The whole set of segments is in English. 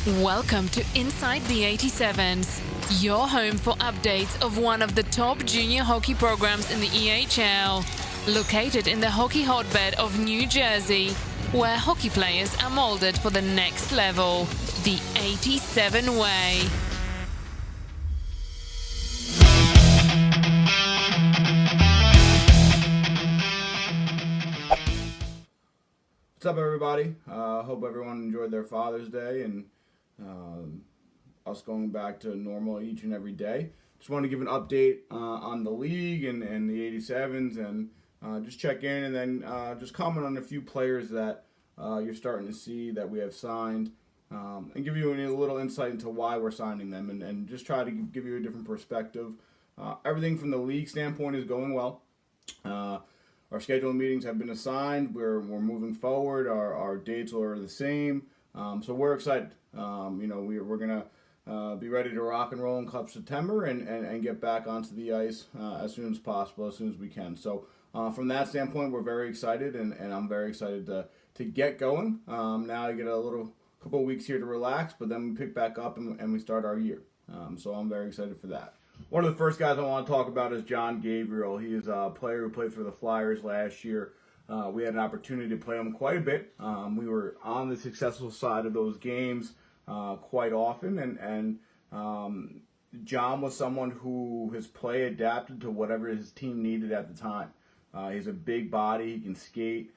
Welcome to Inside the 87's, your home for updates of one of the top junior hockey programs in the EHL, located in the hockey hotbed of New Jersey, where hockey players are molded for the next level, the 87 way. What's up, everybody? Hope everyone enjoyed their Father's Day and us going back to normal each and every day. Just want to give an update on the league and the 87's and just check in and then just comment on a few players that you're starting to see that we have signed and give you a little insight into why we're signing them and just try to give you a different perspective. Everything from the league standpoint is going well. Our scheduled meetings have been assigned. We're moving forward. Our dates are the same. So we're excited. We're going to be ready to rock and roll in Cup September and get back onto the ice as soon as possible, as soon as we can. So from that standpoint, we're very excited, and I'm very excited to get going. Now I get a couple of weeks here to relax, but then we pick back up and we start our year. So I'm very excited for that. One of the first guys I want to talk about is John Gabriel. He is a player who played for the Flyers last year. We had an opportunity to play him quite a bit. We were on the successful side of those games quite often, and John was someone who his play adapted to whatever his team needed at the time. He's a big body. He can skate.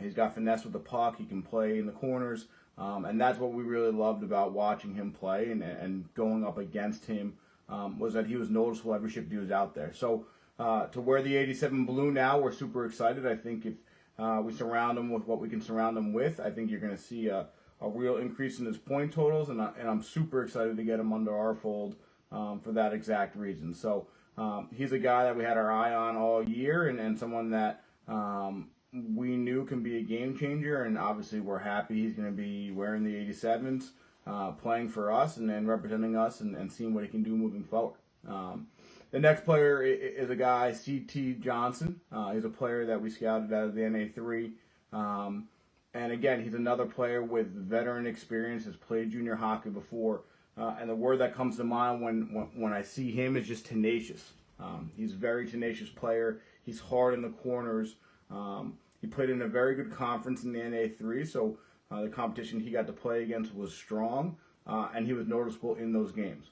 He's got finesse with the puck. He can play in the corners. And that's what we really loved about watching him play and going up against him. Was that he was noticeable every shift he was out there. So to wear the 87 blue now, we're super excited. I think if we surround him with what we can surround him with, I think you're going to see a real increase in his point totals, and I'm super excited to get him under our fold for that exact reason. So he's a guy that we had our eye on all year and someone that we knew can be a game changer, and obviously we're happy he's going to be wearing the 87s. Playing for us and then representing us and seeing what he can do moving forward. The next player is a guy, C.T. Johnson. He's a player that we scouted out of the NA3. And again, he's another player with veteran experience, has played junior hockey before. And the word that comes to mind when I see him is just tenacious. He's a very tenacious player. He's hard in the corners. He played in a very good conference in the NA3, so the competition he got to play against was strong, and he was noticeable in those games.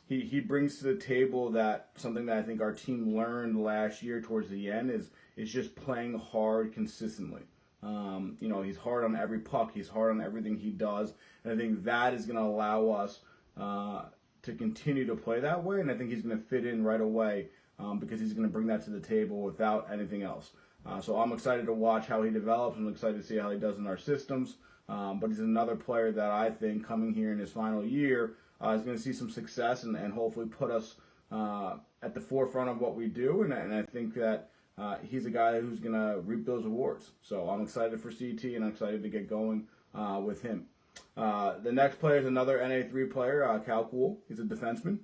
He brings to the table that something that I think our team learned last year towards the end is just playing hard consistently. He's hard on every puck. He's hard on everything he does, and I think that is going to allow us to continue to play that way, and I think he's going to fit in right away because he's going to bring that to the table without anything else. So I'm excited to watch how he develops. I'm excited to see how he does in our systems. But he's another player that I think coming here in his final year is going to see some success and hopefully put us at the forefront of what we do. And I think that he's a guy who's going to reap those awards. So I'm excited for CT and I'm excited to get going with him. The next player is another NA3 player, Cal Cool. He's a defenseman.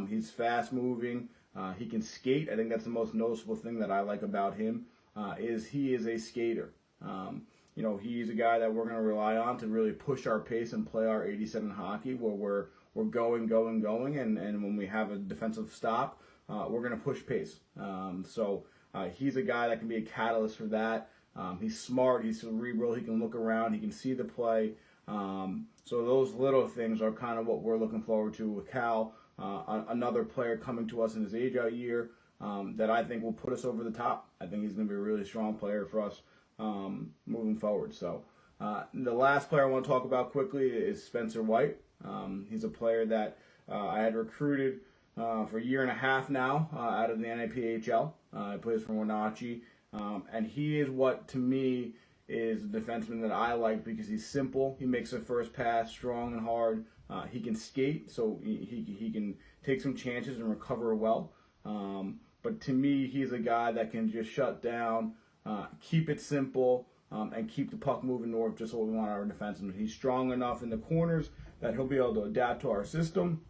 He's fast moving. He can skate. I think that's the most noticeable thing that I like about him. He is a skater. He's a guy that we're going to rely on to really push our pace and play our 87 hockey where we're going, and when we have a defensive stop, we're going to push pace. He's a guy that can be a catalyst for that. He's smart, he's cerebral, he can look around, he can see the play. So those little things are kind of what we're looking forward to with Cal, another player coming to us in his age-out year. That I think will put us over the top. I think he's going to be a really strong player for us moving forward. So the last player I want to talk about quickly is Spencer White. He's a player that I had recruited for a year and a half now out of the NAPHL. He plays for Wenatchee. And he is what, to me, is a defenseman that I like because he's simple. He makes the first pass strong and hard. He can skate, so he can take some chances and recover well. But to me, he's a guy that can just shut down, keep it simple, and keep the puck moving north, just what we want our defenseman. He's strong enough in the corners that he'll be able to adapt to our system.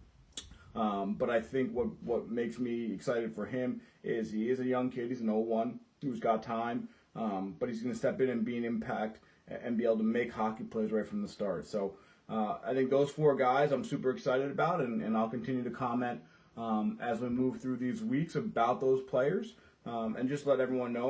But I think what makes me excited for him is he is a young kid. He's an 01 who's got time, but he's going to step in and be an impact and be able to make hockey plays right from the start. So I think those four guys I'm super excited about, and I'll continue to comment as we move through these weeks about those players, and just let everyone know,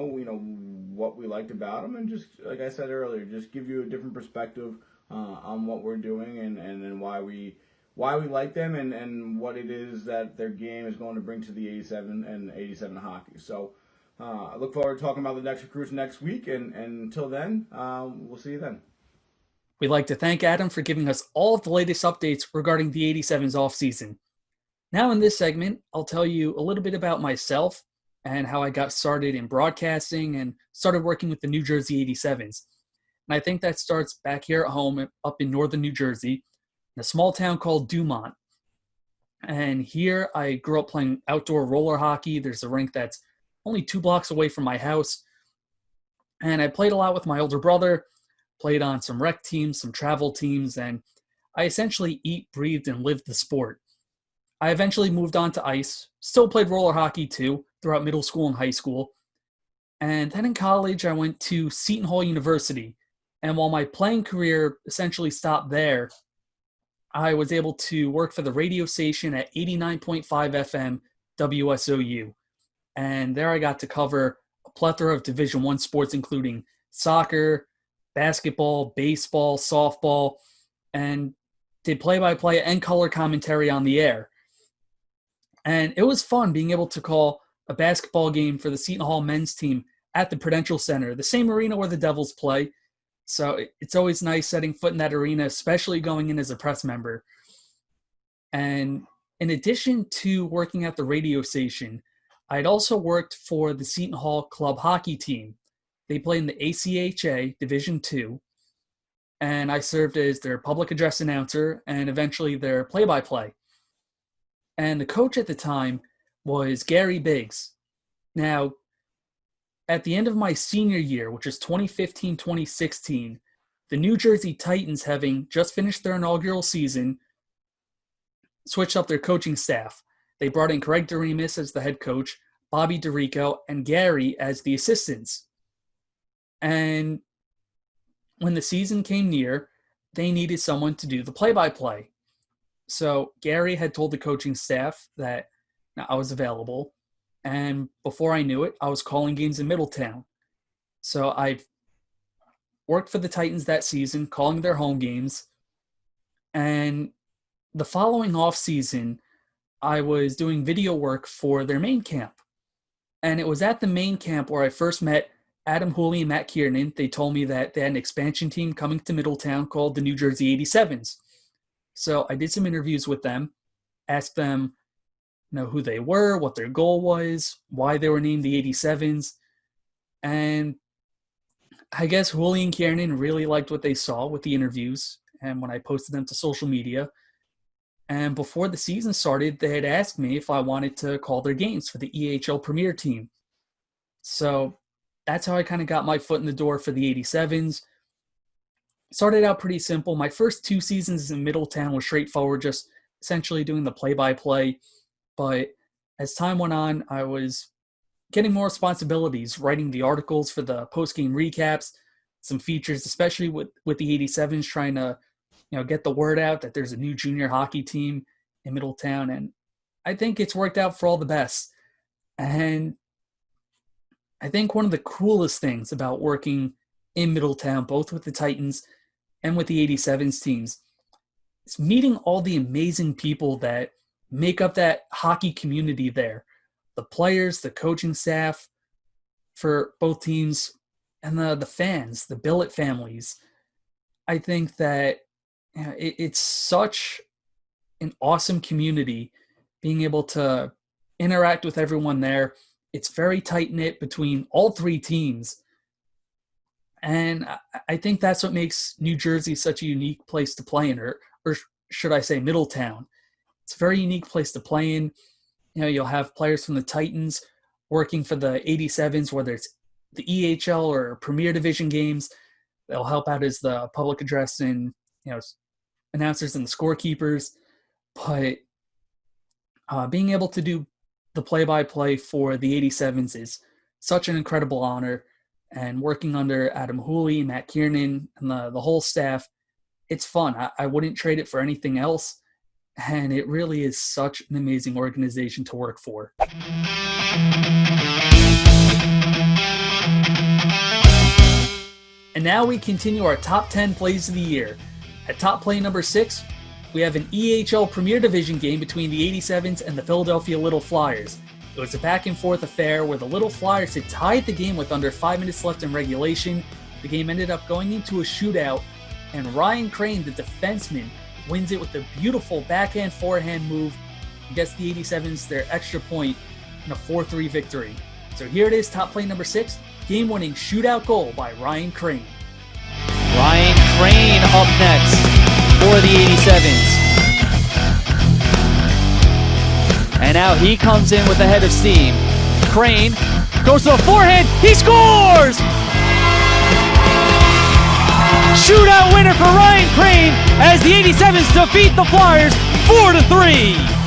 what we liked about them, and just like I said earlier, just give you a different perspective on what we're doing and why we like them and what it is that their game is going to bring to the 87 and 87 hockey. So I look forward to talking about the next recruits next week, and until then, we'll see you then. We'd like to thank Adam for giving us all of the latest updates regarding the 87's offseason. Now in this segment, I'll tell you a little bit about myself and how I got started in broadcasting and started working with the New Jersey 87's. And I think that starts back here at home up in northern New Jersey, in a small town called Dumont. And here I grew up playing outdoor roller hockey. There's a rink that's only 2 blocks away from my house. And I played a lot with my older brother, played on some rec teams, some travel teams, and I essentially eat, breathed, and lived the sport. I eventually moved on to ice, still played roller hockey too, throughout middle school and high school. And then in college, I went to Seton Hall University. And while my playing career essentially stopped there, I was able to work for the radio station at 89.5 FM WSOU. And there I got to cover a plethora of Division I sports, including soccer, basketball, baseball, softball, and did play-by-play and color commentary on the air. And it was fun being able to call a basketball game for the Seton Hall men's team at the Prudential Center, the same arena where the Devils play. So it's always nice setting foot in that arena, especially going in as a press member. And in addition to working at the radio station, I'd also worked for the Seton Hall club hockey team. They played in the ACHA Division II, and I served as their public address announcer and eventually their play-by-play. And the coach at the time was Gary Biggs. Now, at the end of my senior year, which is 2015-2016, the New Jersey Titans, having just finished their inaugural season, switched up their coaching staff. They brought in Craig Doremus as the head coach, Bobby DeRico, and Gary as the assistants. And when the season came near, they needed someone to do the play-by-play. So Gary had told the coaching staff that I was available. And before I knew it, I was calling games in Middletown. So I worked for the Titans that season, calling their home games. And the following offseason, I was doing video work for their main camp. And it was at the main camp where I first met Adam Houli and Matt Kiernan. They told me that they had an expansion team coming to Middletown called the New Jersey 87's. So I did some interviews with them, asked them, who they were, what their goal was, why they were named the 87's. And I guess Houli and Kiernan really liked what they saw with the interviews and when I posted them to social media. And before the season started, they had asked me if I wanted to call their games for the EHL Premier team. So that's how I kind of got my foot in the door for the 87's. Started out pretty simple. My first 2 seasons in Middletown was straightforward, just essentially doing the play-by-play. But as time went on, I was getting more responsibilities, writing the articles for the post-game recaps, some features, especially with the 87's, trying to get the word out that there's a new junior hockey team in Middletown. And I think it's worked out for all the best. And I think one of the coolest things about working in Middletown, both with the Titans and with the 87's teams, is meeting all the amazing people that make up that hockey community there. The players, the coaching staff for both teams, and the fans, the billet families. I think that it's such an awesome community, being able to interact with everyone there. It's very tight-knit between all 3 teams. And I think that's what makes New Jersey such a unique place to play in, or should I say Middletown. It's a very unique place to play in. You'll have players from the Titans working for the 87's, whether it's the EHL or Premier Division games. They'll help out as the public address and announcers and the scorekeepers. But being able to do the play-by-play for the 87's is such an incredible honor. And working under Adam Houli, Matt Kiernan, and the whole staff, It's fun. I wouldn't trade it for anything else. And it really is such an amazing organization to work for. And now we continue our top 10 plays of the year. At top play number 6, we have an EHL Premier Division game between the 87's and the Philadelphia Little Flyers. It was a back and forth affair where the Little Flyers had tied the game with under 5 minutes left in regulation. The game ended up going into a shootout, and Ryan Crane, the defenseman, wins it with a beautiful backhand forehand move and gets the 87's their extra point in a 4-3 victory. So here it is, top play number 6, game-winning shootout goal by Ryan Crane. Ryan Crane up next for the 87's. And now he comes in with a head of steam. Crane goes to the forehand, he scores! Shootout winner for Ryan Crane as the 87's defeat the Flyers 4-3.